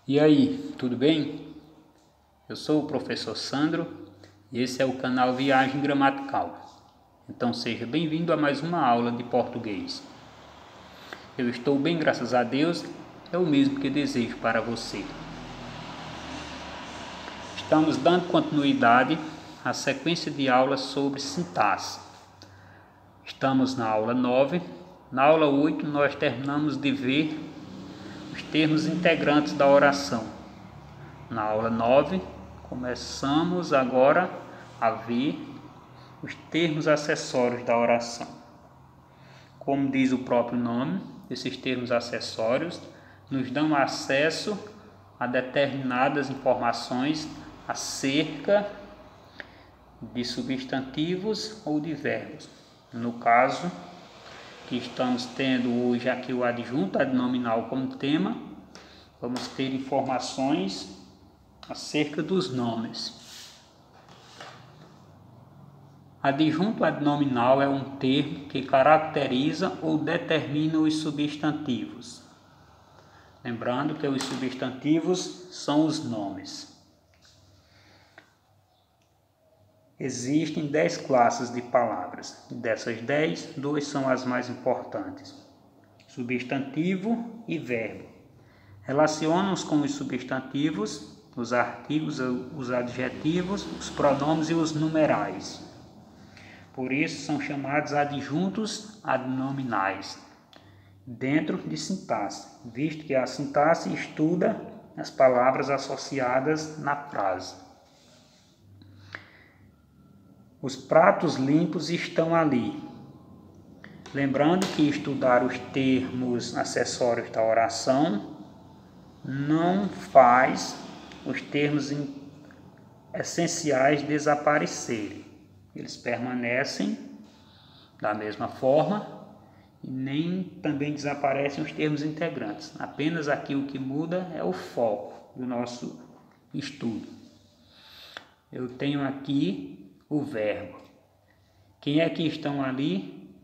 E aí, tudo bem? Eu sou o professor Sandro e esse é o canal Viagem Gramatical. Então seja bem-vindo a mais uma aula de português. Eu estou bem, graças a Deus, é o mesmo que desejo para você. Estamos dando continuidade à sequência de aulas sobre sintaxe. Estamos na aula 9. Na aula 8 nós terminamos de ver os termos integrantes da oração. Na aula 9 começamos agora a ver os termos acessórios da oração. Como diz o próprio nome, esses termos acessórios nos dão acesso a determinadas informações acerca de substantivos ou de verbos. No caso, que estamos tendo hoje aqui o adjunto adnominal como tema, vamos ter informações acerca dos nomes. Adjunto adnominal é um termo que caracteriza ou determina os substantivos. Lembrando que os substantivos são os nomes. Existem 10 classes de palavras. Dessas 10, 2 são as mais importantes: substantivo e verbo. Relacionam-se com os substantivos os artigos, os adjetivos, os pronomes e os numerais. Por isso são chamados adjuntos adnominais dentro de sintaxe, visto que a sintaxe estuda as palavras associadas na frase. Os pratos limpos estão ali. Lembrando que estudar os termos acessórios da oração não faz os termos essenciais desaparecerem. Eles permanecem da mesma forma e nem também desaparecem os termos integrantes. Apenas aqui o que muda é o foco do nosso estudo. Eu tenho aqui o verbo. Quem é que estão ali?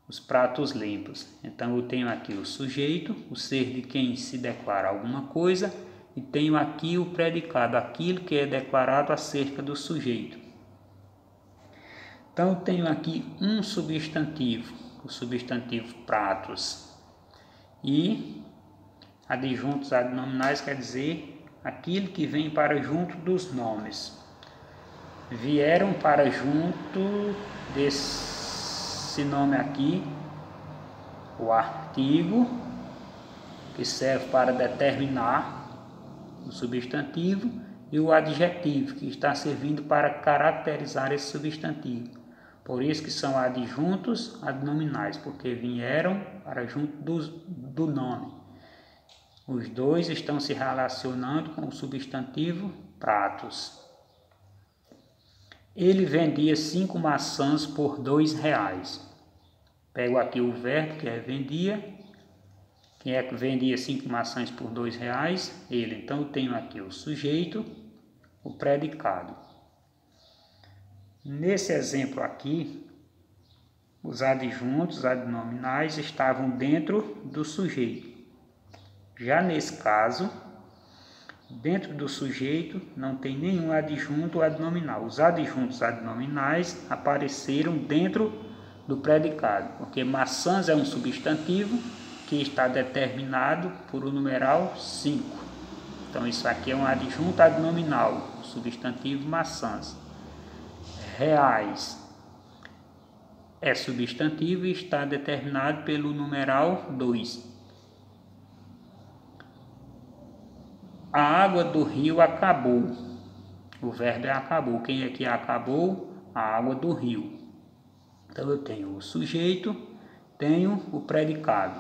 Os pratos limpos. Então eu tenho aqui o sujeito, o ser de quem se declara alguma coisa, e tenho aqui o predicado, aquilo que é declarado acerca do sujeito. Então eu tenho aqui um substantivo, o substantivo pratos, e adjuntos adnominais quer dizer aquilo que vem para junto dos nomes. Vieram para junto desse nome aqui o artigo, que serve para determinar o substantivo, e o adjetivo, que está servindo para caracterizar esse substantivo. Por isso que são adjuntos adnominais, porque vieram para junto do nome. Os dois estão se relacionando com o substantivo pratos. Ele vendia 5 maçãs por R$2. Pego aqui o verbo, que é vendia. Quem é que vendia 5 maçãs por R$2? Ele. Então eu tenho aqui o sujeito, o predicado. Nesse exemplo aqui, os adjuntos adnominais estavam dentro do sujeito. Já nesse caso, dentro do sujeito não tem nenhum adjunto adnominal. Os adjuntos adnominais apareceram dentro do predicado, porque maçãs é um substantivo que está determinado por o numeral 5. Então isso aqui é um adjunto adnominal, o substantivo maçãs. Reais é substantivo e está determinado pelo numeral 2. A água do rio acabou. O verbo é acabou. Quem é que acabou? A água do rio. Então eu tenho o sujeito, tenho o predicado.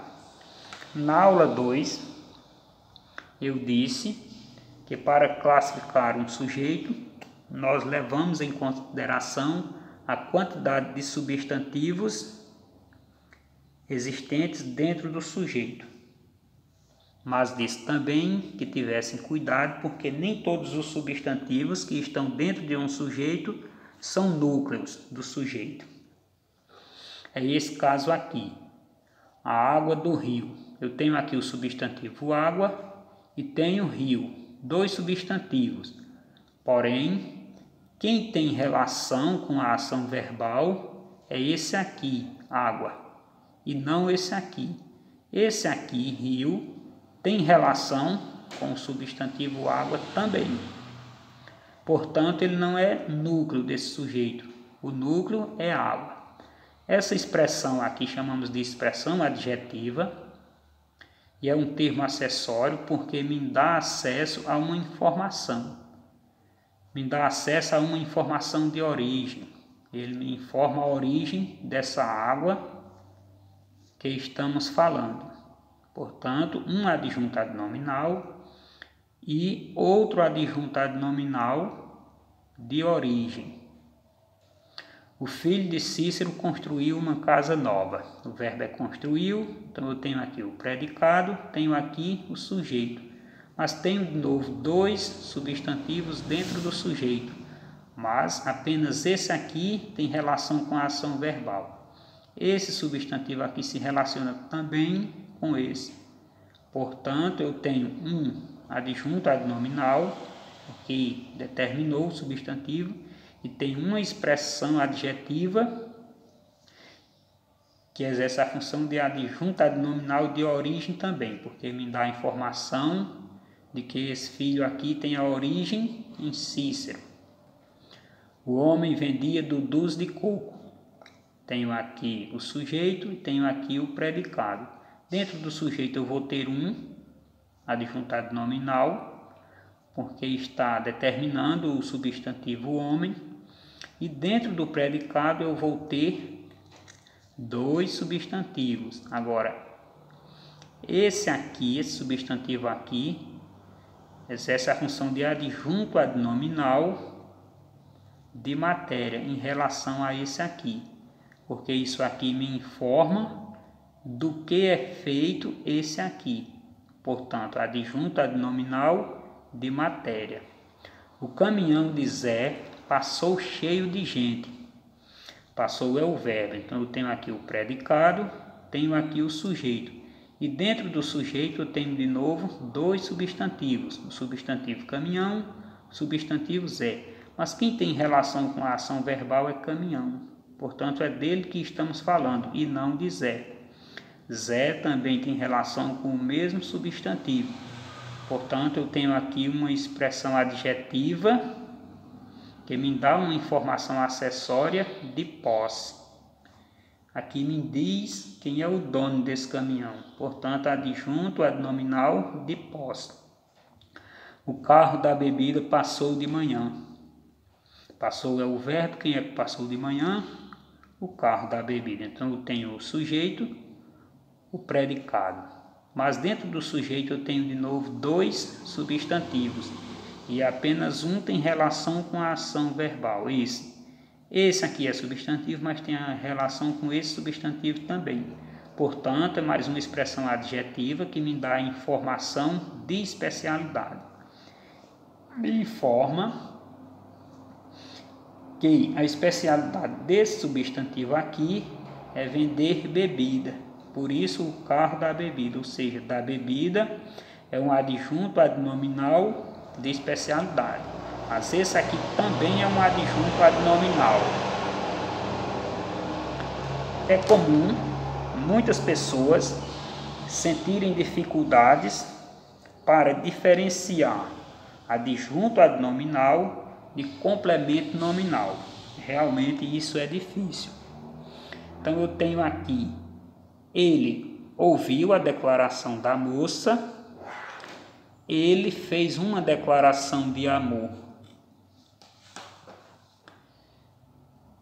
Na aula 2, eu disse que para classificar um sujeito, nós levamos em consideração a quantidade de substantivos existentes dentro do sujeito. Mas disse também que tivessem cuidado, porque nem todos os substantivos que estão dentro de um sujeito são núcleos do sujeito. É esse caso aqui, a água do rio. Eu tenho aqui o substantivo água e tenho rio, 2 substantivos. Porém, quem tem relação com a ação verbal é esse aqui, água, e não esse aqui. Esse aqui, rio, tem relação com o substantivo água também. Portanto, ele não é núcleo desse sujeito. O núcleo é água. Essa expressão aqui chamamos de expressão adjetiva e é um termo acessório porque me dá acesso a uma informação. Me dá acesso a uma informação de origem. Ele me informa a origem dessa água que estamos falando. Portanto, um adjunto adnominal e outro adjunto adnominal de origem. O filho de Cícero construiu uma casa nova. O verbo é construiu, então eu tenho aqui o predicado, tenho aqui o sujeito. Mas tenho de novo 2 substantivos dentro do sujeito. Mas apenas esse aqui tem relação com a ação verbal. Esse substantivo aqui se relaciona também com esse. Portanto, eu tenho um adjunto adnominal, que determinou o substantivo, e tem uma expressão adjetiva que exerce a função de adjunto adnominal de origem também, porque me dá a informação de que esse filho aqui tem a origem em Cícero. O homem vendia dudus de coco. Tenho aqui o sujeito e tenho aqui o predicado. Dentro do sujeito eu vou ter um adjunto adnominal, porque está determinando o substantivo homem. E dentro do predicado eu vou ter 2 substantivos. Agora, esse substantivo aqui, exerce a função de adjunto adnominal de matéria em relação a esse aqui. Porque isso aqui me informa do que é feito esse aqui. Portanto, adjunto adnominal de matéria. O caminhão de Zé passou cheio de gente. Passou é o verbo, então eu tenho aqui o predicado, tenho aqui o sujeito. E dentro do sujeito eu tenho de novo 2 substantivos. O substantivo caminhão, o substantivo Zé. Mas quem tem relação com a ação verbal é caminhão. Portanto, é dele que estamos falando e não de Zé. Zé também tem relação com o mesmo substantivo. Portanto, eu tenho aqui uma expressão adjetiva que me dá uma informação acessória de posse. Aqui me diz quem é o dono desse caminhão. Portanto, adjunto adnominal de posse. O carro da bebida passou de manhã. Passou é o verbo, quem é que passou de manhã? O carro da bebida. Então eu tenho o sujeito, o predicado. Mas dentro do sujeito eu tenho de novo 2 substantivos. E apenas um tem relação com a ação verbal. Esse aqui é substantivo, mas tem a relação com esse substantivo também. Portanto, é mais uma expressão adjetiva que me dá a informação de especialidade. Me informa que a especialidade desse substantivo aqui é vender bebida. Por isso, o carro da bebida, ou seja, da bebida é um adjunto adnominal de especialidade. Mas esse aqui também é um adjunto adnominal. É comum muitas pessoas sentirem dificuldades para diferenciar adjunto adnominal de complemento nominal. Realmente isso é difícil. Então eu tenho aqui, ele ouviu a declaração da moça, ele fez uma declaração de amor.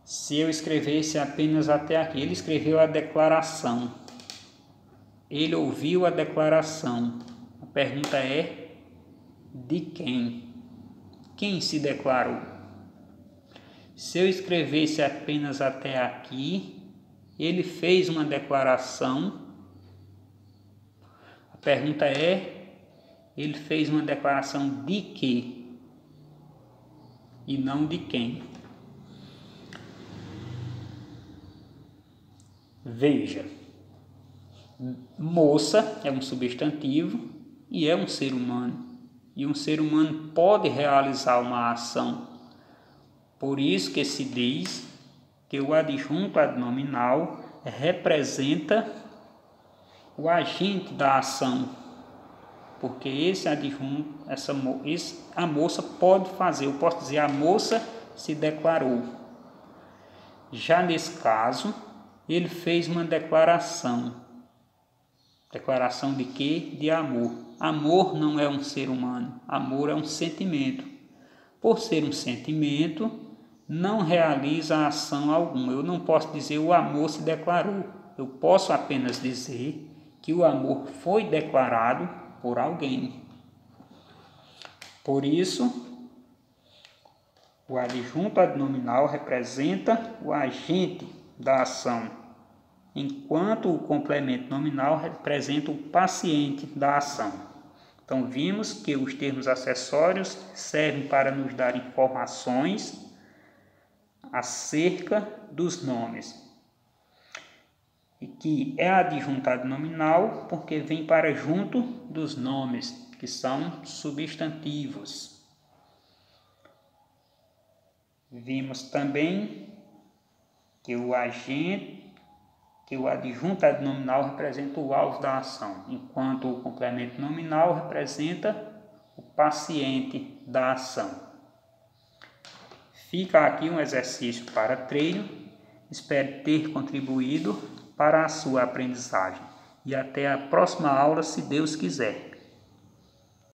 Se eu escrevesse apenas até aqui, ele escreveu a declaração. Ele ouviu a declaração. A pergunta é: de quem? Quem se declarou? Se eu escrevesse apenas até aqui, ele fez uma declaração. A pergunta é: ele fez uma declaração de quê? E não de quem. Veja, moça é um substantivo, e é um ser humano. E um ser humano pode realizar uma ação. Por isso que se diz que o adjunto adnominal representa o agente da ação. Porque esse adjunto, a moça pode fazer, eu posso dizer, a moça se declarou. Já nesse caso, ele fez uma declaração. Declaração de quê? De amor. Amor não é um ser humano, amor é um sentimento. Por ser um sentimento, não realiza ação alguma. Eu não posso dizer o amor se declarou. Eu posso apenas dizer que o amor foi declarado por alguém. Por isso, o adjunto adnominal representa o agente da ação, enquanto o complemento nominal representa o paciente da ação. Então, vimos que os termos acessórios servem para nos dar informações acerca dos nomes. E que é adjuntado nominal porque vem para junto dos nomes, que são substantivos. Vimos também que o adjunto adnominal representa o alvo da ação, enquanto o complemento nominal representa o paciente da ação. Fica aqui um exercício para treino. Espero ter contribuído para a sua aprendizagem. E até a próxima aula, se Deus quiser.